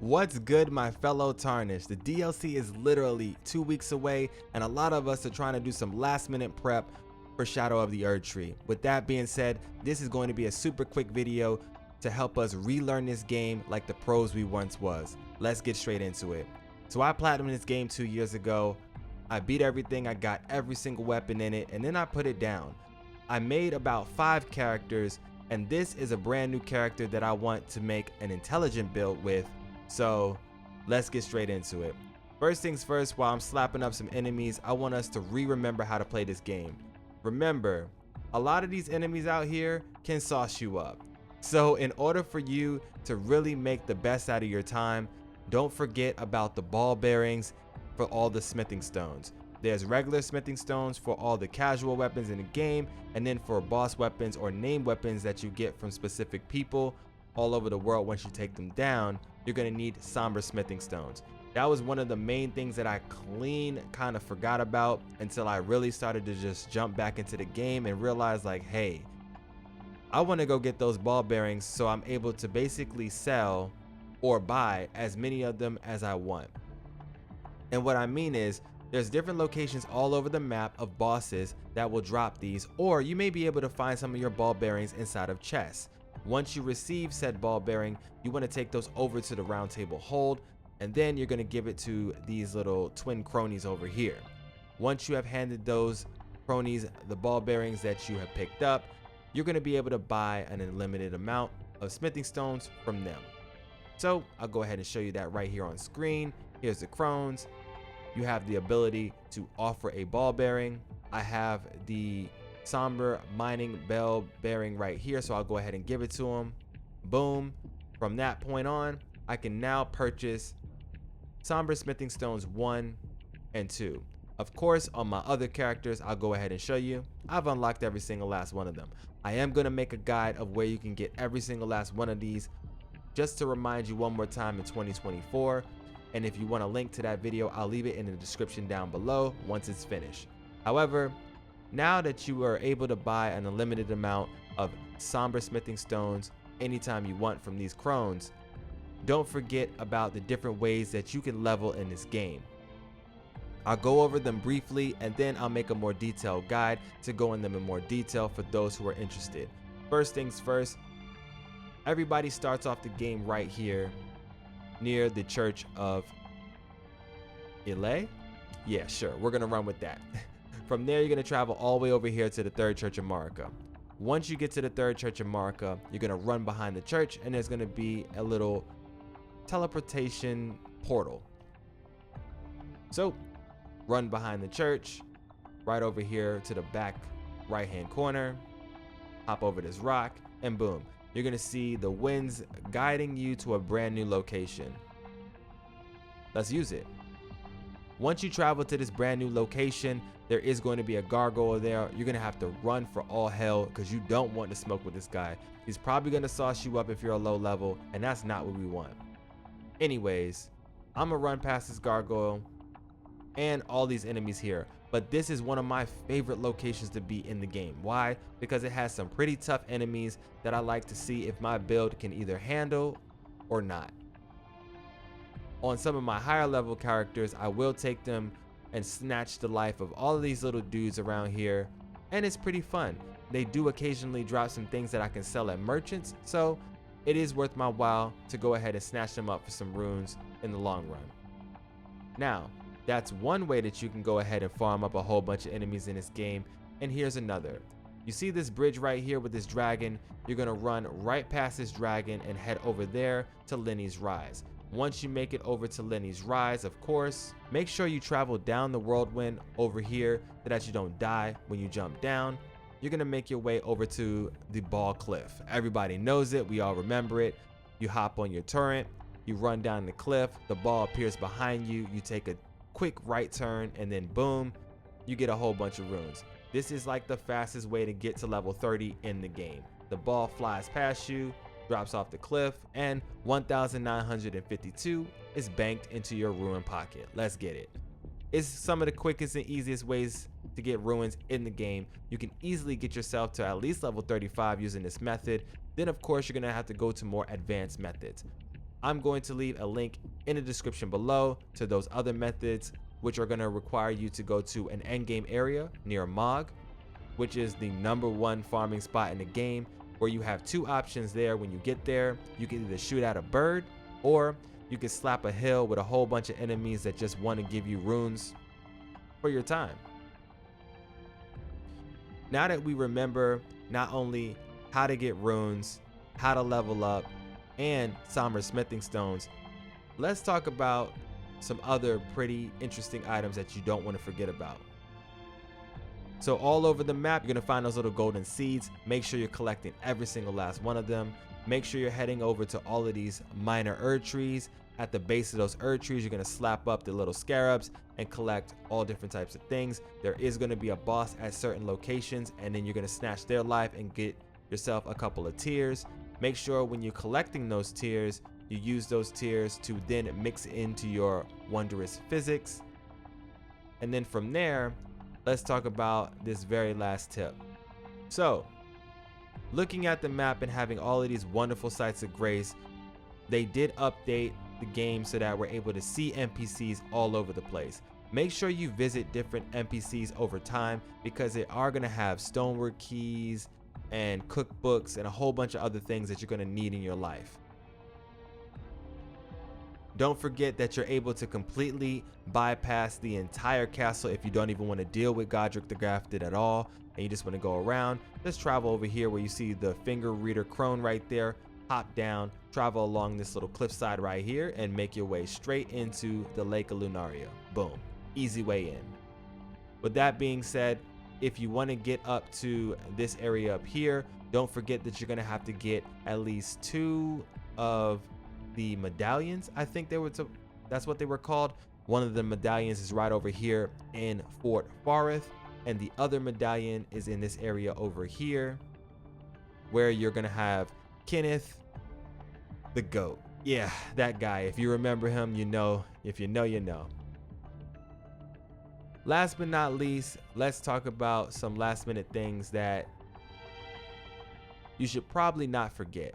What's good, my fellow Tarnished? The DLC is literally 2 weeks away, and a lot of us are trying to do some last minute prep for Shadow of the Erdtree. With that being said, this is going to be a super quick video to help us relearn this game like the pros we once was. Let's get straight into it. So I platinumed this game 2 years ago. I beat everything, I got every single weapon in it, and then I put it down. I made about 5 characters, and this is a brand new character that I want to make an intelligent build with. So let's get straight into it. First things first, while I'm slapping up some enemies, I want us to remember how to play this game. Remember, a lot of these enemies out here can sauce you up. So in order for you to really make the best out of your time, don't forget about the ball bearings for all the smithing stones. There's regular smithing stones for all the casual weapons in the game, and then for boss weapons or name weapons that you get from specific people all over the world. Once you take them down, you're gonna need somber smithing stones. That was one of the main things that I kind of forgot about until I really started to just jump back into the game and realize, like, hey, I want to go get those ball bearings so I'm able to basically sell or buy as many of them as I want. And what I mean is, there's different locations all over the map of bosses that will drop these, or you may be able to find some of your ball bearings inside of chests. Once you receive said ball bearing, you want to take those over to the round table hold, and then you're going to give it to these little twin cronies over here. Once you have handed those cronies the ball bearings that you have picked up, you're going to be able to buy an unlimited amount of smithing stones from them. So I'll go ahead and show you that right here on screen. Here's the crones. You have the ability to offer a ball bearing. I have the somber mining bell bearing right here, so I'll go ahead and give it to him. Boom. From that point on, I can now purchase somber smithing stones 1 and 2. Of course, on my other characters, I'll go ahead and show you. I've unlocked every single last one of them. I am going to make a guide of where you can get every single last one of these, just to remind you one more time, in 2024. And if you want a link to that video, I'll leave it in the description down below once it's finished. However, now that you are able to buy an unlimited amount of somber smithing stones anytime you want from these crones, don't forget about the different ways that you can level in this game. I'll go over them briefly, and then I'll make a more detailed guide to go in them in more detail for those who are interested. First things first, everybody starts off the game right here near the Church of Ile? Yeah, sure, we're gonna run with that. From there, you're going to travel all the way over here to the Third Church of Marika. Once you get to the Third Church of Marika, you're going to run behind the church, and there's going to be a little teleportation portal. So, run behind the church, right over here to the back right-hand corner, hop over this rock, and boom. You're going to see the winds guiding you to a brand new location. Let's use it. Once you travel to this brand new location, there is going to be a gargoyle there. You're going to have to run for all hell because you don't want to smoke with this guy. He's probably going to sauce you up if you're a low level, and that's not what we want. Anyways, I'm going to run past this gargoyle and all these enemies here. But this is one of my favorite locations to be in the game. Why? Because it has some pretty tough enemies that I like to see if my build can either handle or not. On some of my higher level characters, I will take them and snatch the life of all of these little dudes around here, and it's pretty fun. They do occasionally drop some things that I can sell at merchants, so it is worth my while to go ahead and snatch them up for some runes in the long run. Now, that's one way that you can go ahead and farm up a whole bunch of enemies in this game, and here's another. You see this bridge right here with this dragon? You're gonna run right past this dragon and head over there to Lenny's Rise. Once you make it over to Lenny's Rise, of course, make sure you travel down the whirlwind over here so that you don't die when you jump down. You're gonna make your way over to the ball cliff. Everybody knows it, we all remember it. You hop on your turret, you run down the cliff, the ball appears behind you, you take a quick right turn, and then boom, you get a whole bunch of runes. This is like the fastest way to get to level 30 in the game. The ball flies past you, drops off the cliff, and 1,952 is banked into your ruin pocket. Let's get it. It's some of the quickest and easiest ways to get ruins in the game. You can easily get yourself to at least level 35 using this method. Then of course you're gonna have to go to more advanced methods. I'm going to leave a link in the description below to those other methods, which are going to require you to go to an endgame area near Mog, which is the #1 farming spot in the game, where you have two options there. When you get there, you can either shoot at a bird, or you can slap a hill with a whole bunch of enemies that just want to give you runes for your time. Now that we remember not only how to get runes, how to level up, and Somber smithing stones, let's talk about some other pretty interesting items that you don't want to forget about. So all over the map, you're gonna find those little golden seeds. Make sure you're collecting every single last one of them. Make sure you're heading over to all of these minor Erdtrees. At the base of those Erdtrees, you're gonna slap up the little scarabs and collect all different types of things. There is gonna be a boss at certain locations, and then you're gonna snatch their life and get yourself a couple of tears. Make sure when you're collecting those tears, you use those tears to then mix into your wondrous physics. And then from there, let's talk about this very last tip. So, looking at the map and having all of these wonderful sites of grace, they did update the game so that we're able to see NPCs all over the place. Make sure you visit different NPCs over time, because they are going to have stonework keys and cookbooks and a whole bunch of other things that you're going to need in your life. Don't forget that you're able to completely bypass the entire castle if you don't even want to deal with Godric the Grafted at all, and you just want to go around. Just travel over here where you see the finger reader crone right there. Hop down, travel along this little cliffside right here, and make your way straight into the Lake of Lunaria. Boom. Easy way in. With that being said, if you want to get up to this area up here, don't forget that you're going to have to get at least 2 of the medallions. I think that's what they were called. One of the medallions is right over here in Fort Farith, and the other medallion is in this area over here, where you're going to have Kenneth the Goat. Yeah, that guy. If you remember him, you know. If you know, you know. Last but not least, let's talk about some last minute things that you should probably not forget.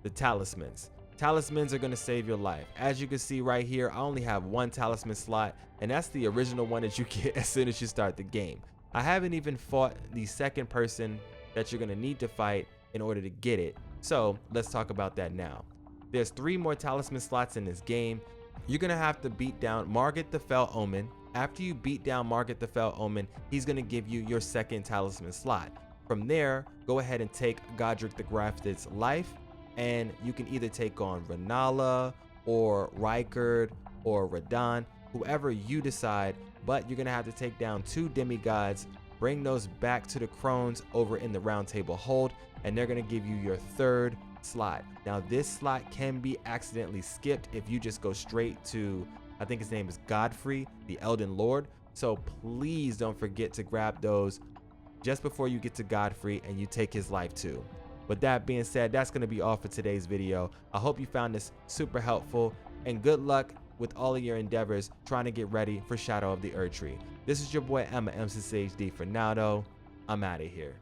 The talismans. Talismans are going to save your life. As you can see right here, I only have 1 talisman slot, and that's the original one that you get as soon as you start the game. I haven't even fought the second person that you're going to need to fight in order to get it. So let's talk about that now. There's 3 more talisman slots in this game. You're going to have to beat down Margit the Fell Omen. After you beat down Margit the Fell Omen, he's going to give you your second talisman slot. From there, go ahead and take Godric the Grafted's life, and you can either take on Renala or Rykard or Radahn, whoever you decide, but you're going to have to take down 2 demigods, bring those back to the crones over in the round table hold, and they're going to give you your 3rd slot. Now this slot can be accidentally skipped if you just go straight to, I think his name is Godfrey, the Elden Lord. So please don't forget to grab those just before you get to Godfrey and you take his life too. With that being said, that's going to be all for today's video. I hope you found this super helpful, and good luck with all of your endeavors trying to get ready for Shadow of the Erdtree. This is your boy Emma, MCCHD. For now though, I'm out of here.